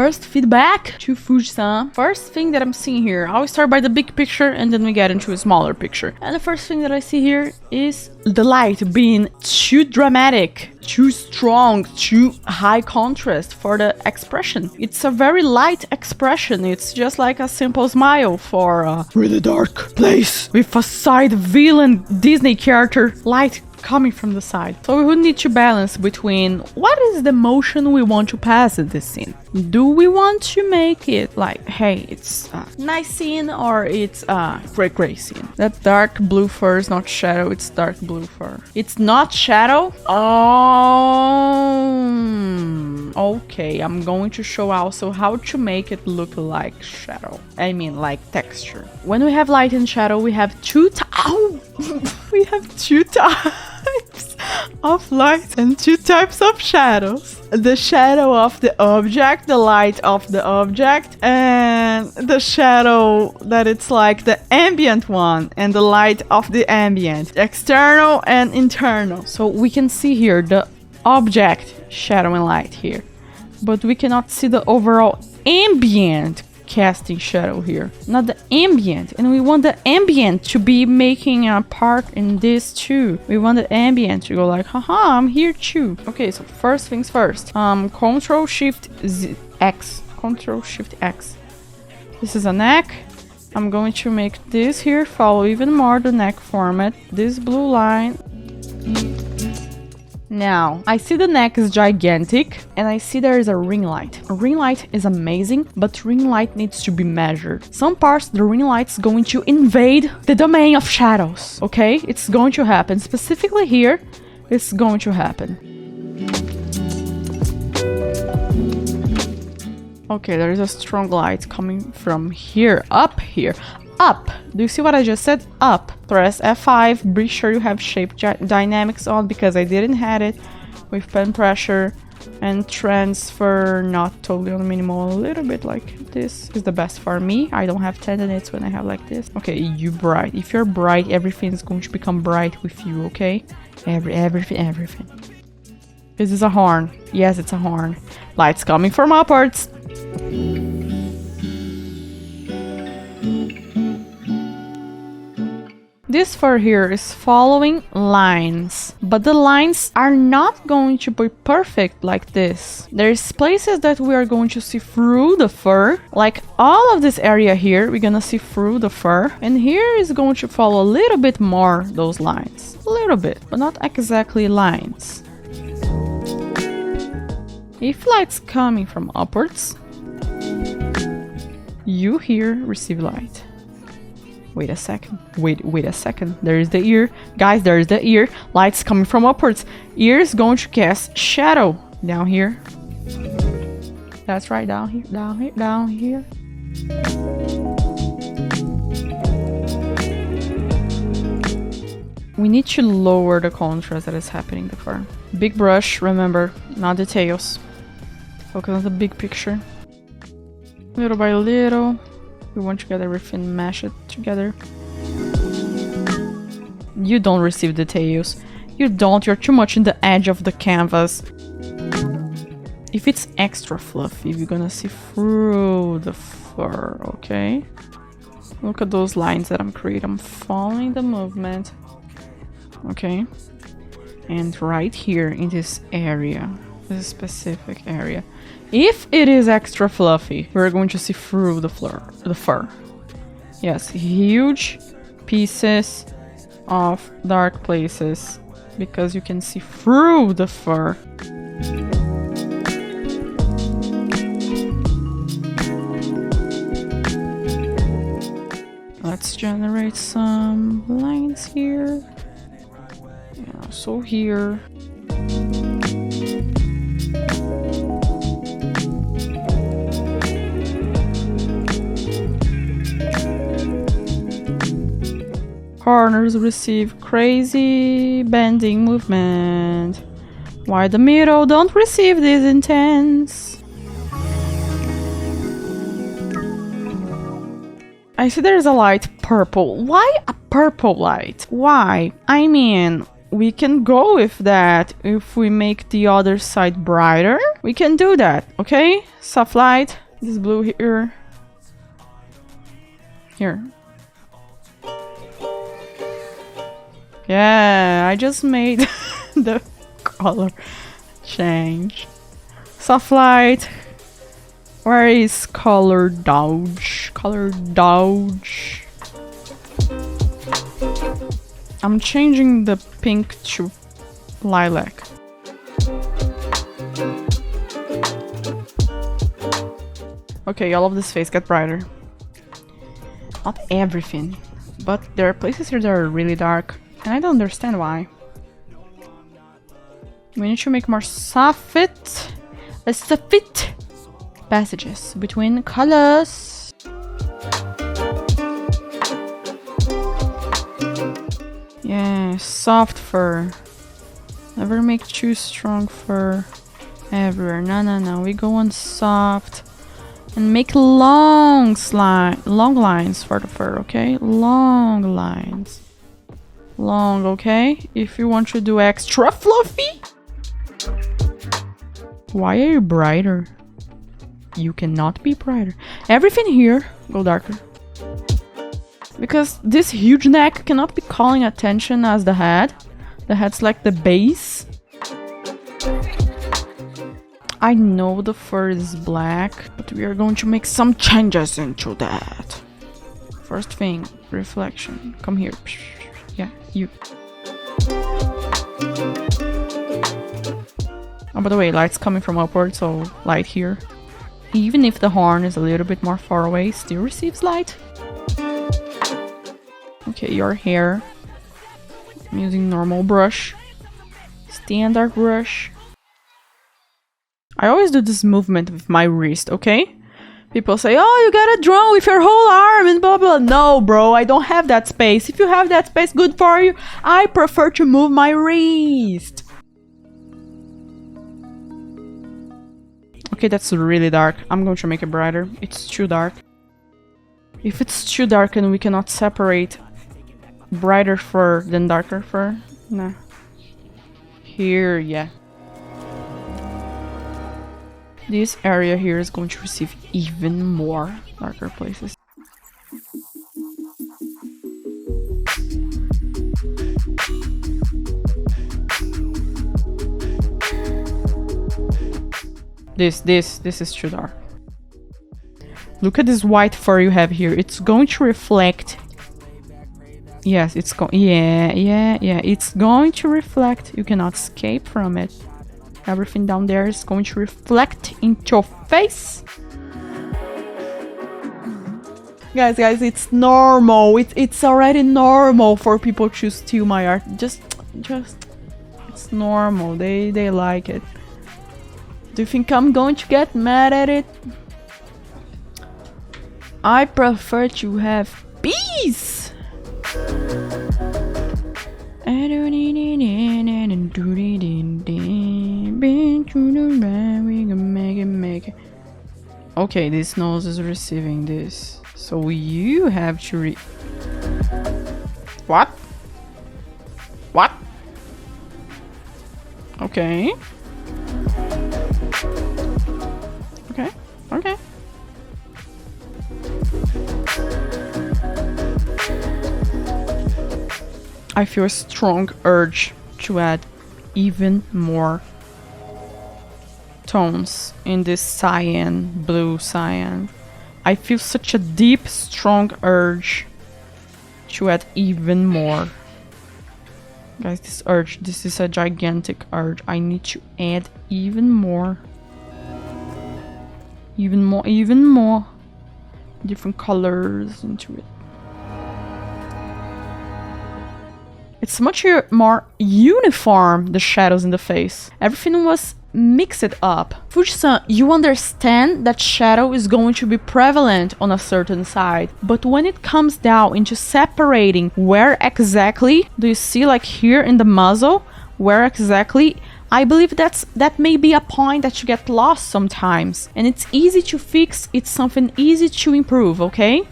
first feedback to Fuji-san. First thing that I'm seeing here, I'll start by the big picture and then we get into a smaller picture. And the first thing that I see here is the light being too dramatic, too strong, too high contrast for the expression. It's a very light expression. It's just like a simple smile for a really dark place with a side villain Disney character light coming from the side. So we would need to balance between what is the emotion we want to pass in this scene. Do we want to make it like, hey, it's a nice scene, or it's a gray scene? That dark blue fur is not shadow, it's dark blue fur. It's not shadow? Oh, okay. I'm going to show also how to make it look like shadow. I mean, like texture. When we have light and shadow, we have two we have two types of light and two types of shadows. The shadow of the object, the light of the object, and the shadow that it's like the ambient one and the light of the ambient, external and internal. So we can see here the object shadow and light here, but we cannot see the overall ambient casting shadow here, not the ambient. And we want the ambient to be making a part in this too. We want the ambient to go like, haha, I'm here too. Okay, so first things first. Control Shift X. Control Shift X. This is a neck. I'm going to make this here follow even more the neck format. This blue line. Now, I see the neck is gigantic and I see there is a ring light. A ring light is amazing, but ring light needs to be measured. Some parts, the ring light is going to invade the domain of shadows, okay? It's going to happen. Specifically here, it's going to happen. Okay, there is a strong light coming from here, up here. Up. Do you see what I just said? Up. Press F5. Be sure you have shape dynamics on, because I didn't have it with pen pressure, and transfer not totally on minimal, a little bit like this is the best for me. I don't have tendons when I have like this. Okay, you bright. If you're bright, everything is going to become bright with you, okay? Everything. This is a horn. Yes, it's a horn. Light's coming from upwards. This fur here is following lines, but the lines are not going to be perfect like this. There's places that we are going to see through the fur, like all of this area here, we're gonna see through the fur, and here is going to follow a little bit more those lines. A little bit, but not exactly lines. If light's coming from upwards, you here receive light. Wait a second. Wait a second. There is the ear. Guys, there is the ear. Light's coming from upwards. Ear is going to cast shadow down here. That's right, down here, down here. We need to lower the contrast that is happening in the fur. Big brush, remember, not details. Focus on the big picture. Little by little. We want to get everything mashed together. You don't receive details. You don't. You're too much in the edge of the canvas. If it's extra fluffy, you're gonna see through the fur, okay? Look at those lines that I'm creating. I'm following the movement. Okay? And right here in this area, this specific area, if it is extra fluffy, we're going to see through the fur. Yes, huge pieces of dark places, because you can see through the fur. Let's generate some lines here. Yeah, so here. Corners receive crazy bending movement, while the middle don't receive this intense. I see there's a light purple. Why a purple light? Why? I mean, we can go with that. If we make the other side brighter, we can do that, okay? Soft light, this blue here. Here. Yeah, I just made the color change. Soft light. Where is color dodge? Color dodge. I'm changing the pink to lilac. Okay, all of this face get brighter. Not everything, but there are places here that are really dark, and I don't understand why. We need to make more soft passages between colors. Yeah, soft fur. Never make too strong fur everywhere. No. We go on soft and make long lines for the fur, okay? Long lines. Long, okay? If you want to do extra fluffy. Why are you brighter? You cannot be brighter. Everything here, go darker. Because this huge neck cannot be calling attention as the head. The head's like the base. I know the fur is black, but we are going to make some changes into that. First thing, reflection. Come here. Yeah, you. Oh, by the way, light's coming from upward, so light here. Even if the horn is a little bit more far away, still receives light. Okay, your hair. I'm using normal brush. Standard brush. I always do this movement with my wrist, okay? People say, oh, you gotta draw with your whole arm and blah blah. No, bro, I don't have that space. If you have that space, good for you. I prefer to move my wrist. Okay, that's really dark. I'm going to make it brighter. It's too dark. If it's too dark and we cannot separate brighter fur than darker fur, nah. Here, yeah. This area here is going to receive even more darker places. This is too dark. Look at this white fur you have here. It's going to reflect. Yes, it's going. Yeah. It's going to reflect. You cannot escape from it. Everything down there is going to reflect into your face. Guys, it's normal. It's already normal for people to steal my art. Just, it's normal. They like it. Do you think I'm going to get mad at it? I prefer to have peace. Make it. Okay, this nose is receiving this. So you have to What? What? Okay. Okay. I feel a strong urge to add even more tones in this cyan, blue cyan. I feel such a deep, strong urge to add even more. Guys, this is a gigantic urge. I need to add even more. Even more different colors into it. It's much more uniform, the shadows in the face. Everything was mixed up. Fuji-san, you understand that shadow is going to be prevalent on a certain side, but when it comes down into separating where exactly, do you see like here in the muzzle, where exactly, I believe that may be a point that you get lost sometimes, and it's easy to fix, it's something easy to improve, okay?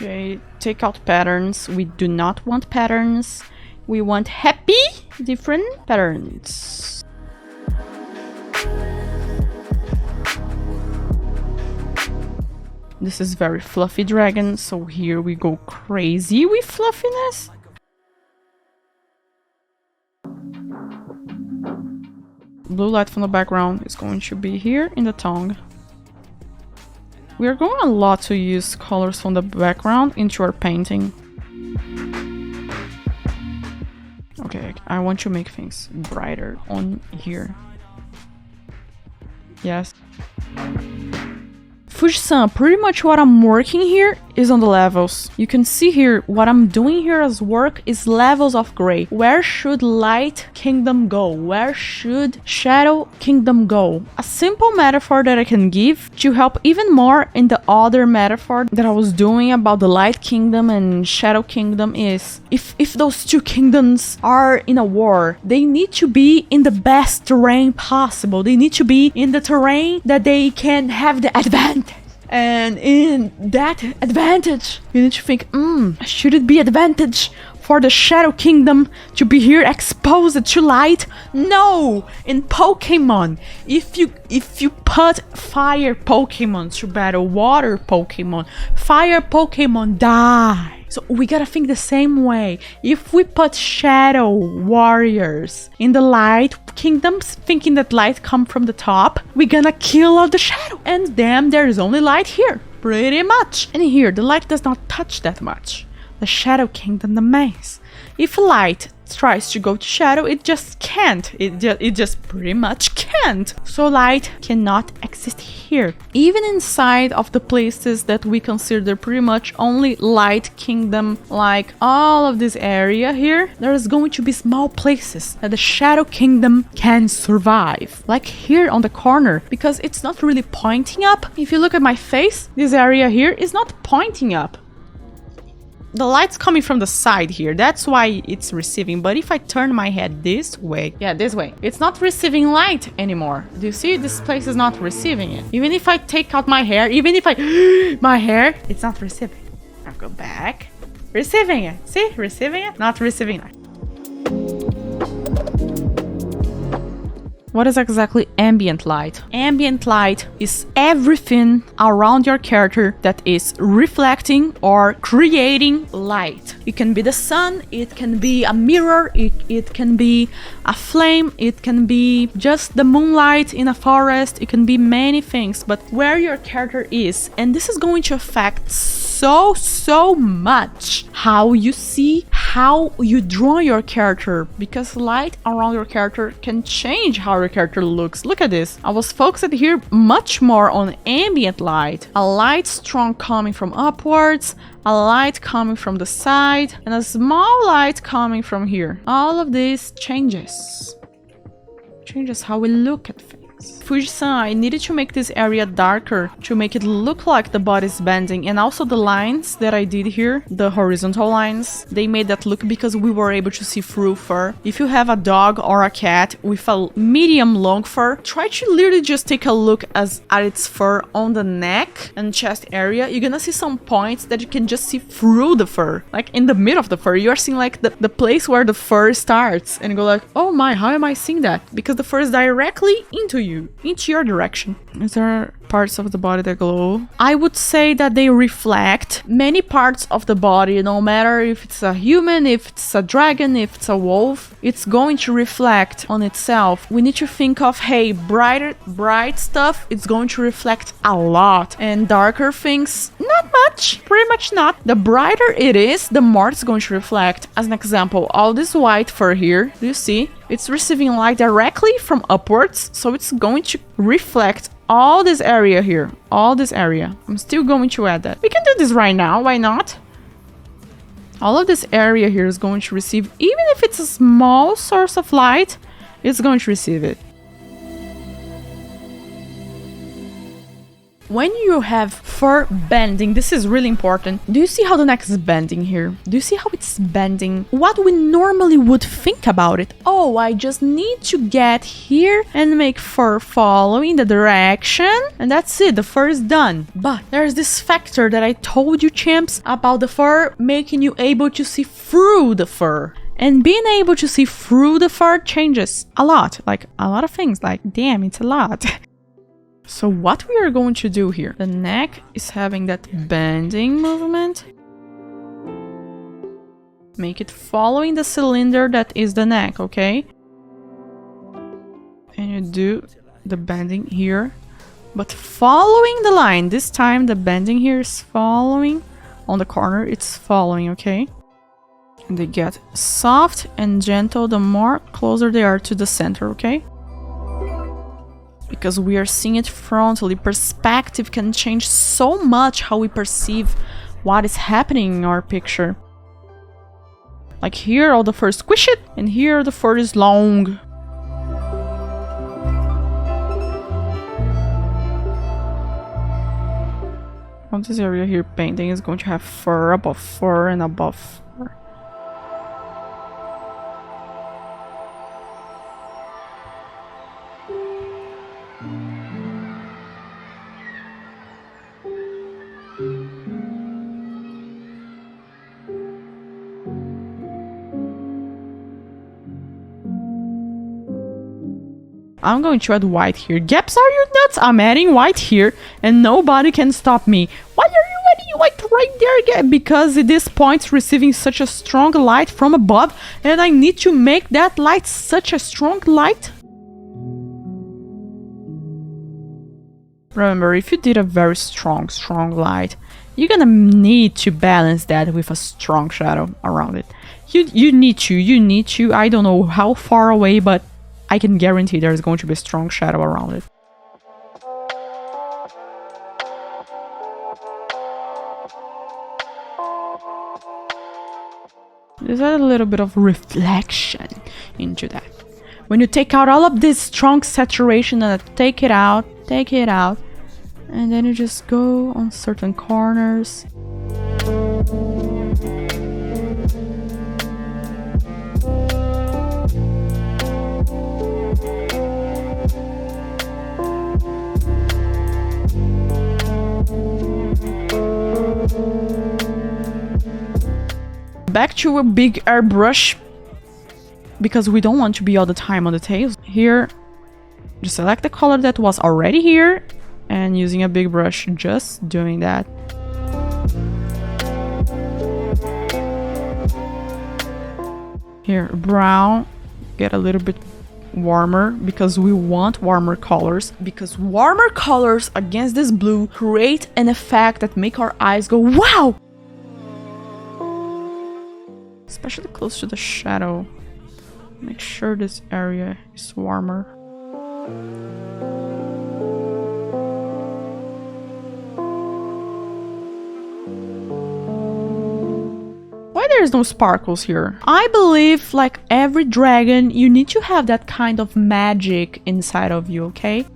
Okay, take out patterns. We do not want patterns. We want happy, different patterns. This is very fluffy dragon, so here we go crazy with fluffiness. Blue light from the background is going to be here in the tongue. We are going a lot to use colors from the background into our painting. Okay, I want to make things brighter on here. Yes. Fuji-san, pretty much what I'm working here is on the levels. You can see here, what I'm doing here as work is levels of gray. Where should light kingdom go? Where should shadow kingdom go? A simple metaphor that I can give to help even more in the other metaphor that I was doing about the light kingdom and shadow kingdom is, if those two kingdoms are in a war, they need to be in the best terrain possible. They need to be in the terrain that they can have the advantage. And in that advantage, you need to think, should it be advantage for the Shadow Kingdom to be here exposed to light? No! In Pokemon, if you put fire Pokemon to battle water Pokemon, fire Pokemon die. So we gotta think the same way. If we put shadow warriors in the light kingdoms, thinking that light come from the top, we're gonna kill all the shadow. And then there's only light here, pretty much. And here, the light does not touch that much. The shadow kingdom, the maze. If light tries to go to shadow, it just can't. It just pretty much can't. So light cannot exist here. Even inside of the places that we consider pretty much only light kingdom, like all of this area here, there's going to be small places that the shadow kingdom can survive. Like here on the corner, because it's not really pointing up. If you look at my face, this area here is not pointing up. The light's coming from the side here, that's why it's receiving. But if I turn my head this way, yeah, this way, it's not receiving light anymore. Do you see? This place is not receiving it. Even if I take out my hair, even if I my hair, it's not receiving. I'll go back. Receiving it. See? Receiving it, not receiving light. What is exactly ambient light? Ambient light is everything around your character that is reflecting or creating light. It can be the sun, it can be a mirror, it can be a flame, it can be just the moonlight in a forest, it can be many things, but where your character is, and this is going to affect so much how you see, how you draw your character, because light around your character can change how your character looks. Look at this. I was focused here much more on ambient light. A light strong coming from upwards, a light coming from the side, and a small light coming from here. All of this changes how we look at things. Fuji-san, I needed to make this area darker to make it look like the body's bending, and also the lines that I did here, the horizontal lines, they made that look because we were able to see through fur. If you have a dog or a cat with a medium long fur, try to literally just take a look at its fur on the neck and chest area. You're gonna see some points that you can just see through the fur, like in the middle of the fur. You're seeing like the place where the fur starts, and you go like, oh my, how am I seeing that? Because the fur is directly into you, into your direction. Is there parts of the body that glow? I would say that they reflect many parts of the body, no matter if it's a human, if it's a dragon, if it's a wolf, it's going to reflect on itself. We need to think of, hey, bright stuff, it's going to reflect a lot, and darker things, not much, pretty much not. The brighter it is, the more it's going to reflect. As an example, all this white fur here, do you see? It's receiving light directly from upwards, so it's going to reflect all this area here, all this area. I'm still going to add that. We can do this right now, why not? All of this area here is going to receive, even if it's a small source of light, it's going to receive it. when you have fur bending, this is really important. Do you see how the neck is bending here? Do you see how it's bending? What we normally would think about it. Oh, I just need to get here and make fur follow in the direction. And that's it, the fur is done. But there's this factor that I told you, champs, about the fur making you able to see through the fur. And being able to see through the fur changes a lot. Like a lot of things. Like, damn, it's a lot. So what we are going to do here, the neck is having that bending movement. Make it following the cylinder that is the neck, okay? And you do the bending here, but following the line. This time the bending here is following on the corner, it's following, okay? And they get soft and gentle the more closer they are to the center, okay? Because we are seeing it frontally. Perspective can change so much how we perceive what is happening in our picture. Like here, all the fur squish it, and here the fur is long. On this area here, painting is going to have fur above fur and above fur. I'm going to add white here. Gaps, are you nuts? I'm adding white here and nobody can stop me. Why are you adding white right there? Because this point's receiving such a strong light from above and I need to make that light such a strong light. Remember, if you did a very strong light, you're gonna need to balance that with a strong shadow around it. You need to. I don't know how far away, but I can guarantee there's going to be a strong shadow around it. There's a little bit of reflection into that. When you take out all of this strong saturation and take it out, and then you just go on certain corners. Back to a big airbrush, because we don't want to be all the time on the tails. Here, just select the color that was already here, and using a big brush, just doing that. Here, brown, get a little bit warmer, because we want warmer colors. Because warmer colors against this blue create an effect that make our eyes go, wow! Especially close to the shadow. Make sure this area is warmer. Why there's no sparkles here? I believe, like every dragon, you need to have that kind of magic inside of you, okay?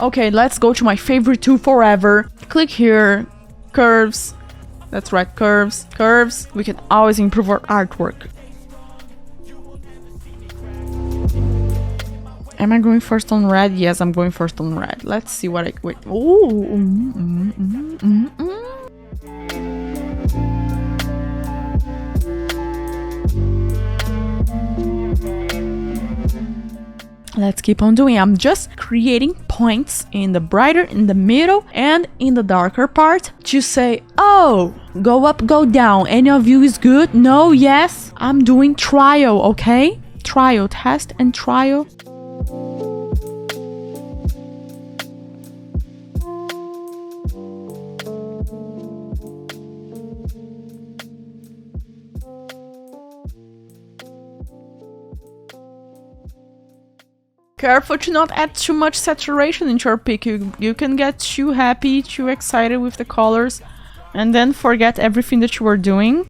Okay, let's go to my favorite tool forever. Click here, curves. That's right, curves. Curves. We can always improve our artwork. Am I going first on red? Yes, I'm going first on red. Let's see what I... Wait. Ooh. Let's keep on doing. I'm just creating points in the brighter, in the middle, and in the darker part to say, oh, go up, go down. Any of you is good? No? Yes? I'm doing trial, okay? Trial, test and trial. Careful to not add too much saturation into your pic. You can get too happy, too excited with the colors, and then forget everything that you were doing.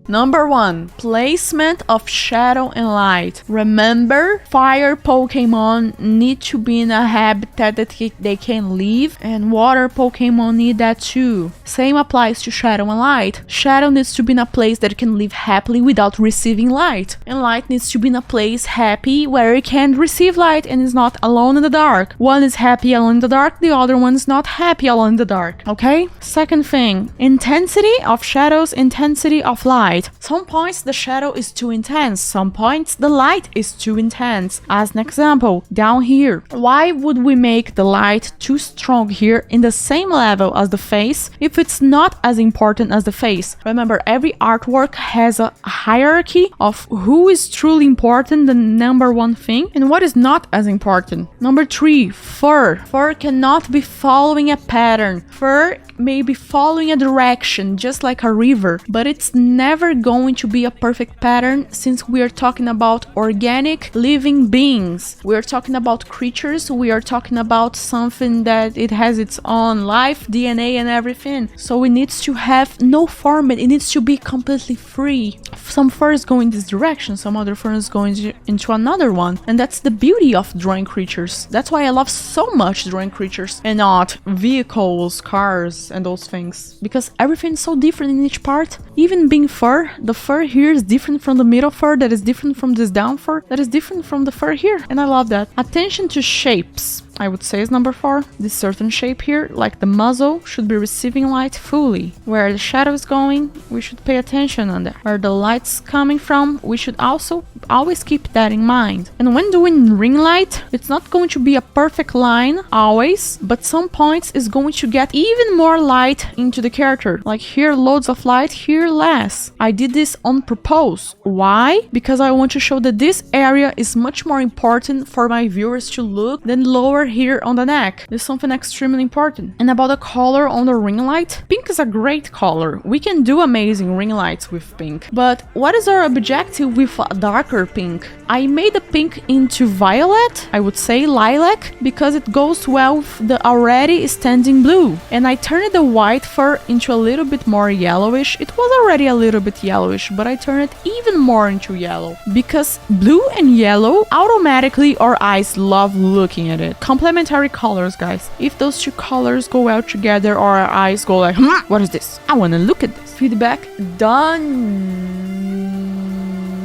Number 1, placement of shadow and light. Remember, fire Pokemon need to be in a habitat that they can live, and water Pokemon need that too. Same applies to shadow and light. Shadow needs to be in a place that it can live happily without receiving light, and light needs to be in a place happy where it can receive light and is not alone in the dark. One is happy alone in the dark, the other one is not happy alone in the dark. Okay? Second thing, intensity of shadows, intensity of light. Some points the shadow is too intense, some points the light is too intense. As an example, down here, why would we make the light too strong here in the same level as the face if it's not as important as the face? Remember, every artwork has a hierarchy of who is truly important, the number one thing, and what is not as important. Number 3, fur. Fur cannot be following a pattern. Fur may be following a direction, just like a river, but it's never going to be a perfect pattern since we are talking about organic living beings. We are talking about creatures, we are talking about something that it has its own life, DNA and everything. So it needs to have no format, it needs to be completely free. Some furs go in this direction, some other furs go into another one, and that's the beauty of drawing creatures. That's why I love so much drawing creatures and not vehicles, cars, and those things, because everything's so different in each part. Even being fur, the fur here is different from the middle fur, that is different from this down fur, that is different from the fur here, and I love that. Attention to shapes, I would say, is number 4. This certain shape here, like the muzzle, should be receiving light fully. Where the shadow is going, we should pay attention on that. Where the light's coming from, we should also always keep that in mind. And when doing ring light, it's not going to be a perfect line always, but some points is going to get even more light into the character. Like here, loads of light, here less. I did this on purpose. Why? Because I want to show that this area is much more important for my viewers to look than lower here on the neck. This is something extremely important. And about the color on the ring light, pink is a great color. We can do amazing ring lights with pink. But what is our objective with a darker pink? I made the pink into violet, I would say lilac, because it goes well with the already standing blue. And I turned the white fur into a little bit more yellowish. It was already a little bit yellowish, but I turned it even more into yellow. Because blue and yellow, automatically our eyes love looking at it. Complementary colors, guys. If those two colors go well together, our eyes go like, what is this? I wanna look at this. Feedback done.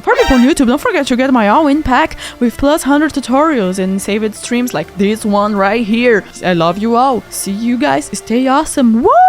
For people on YouTube, don't forget to get my all-in pack with plus 100 tutorials and saved streams like this one right here. I love you all. See you guys. Stay awesome. Woo!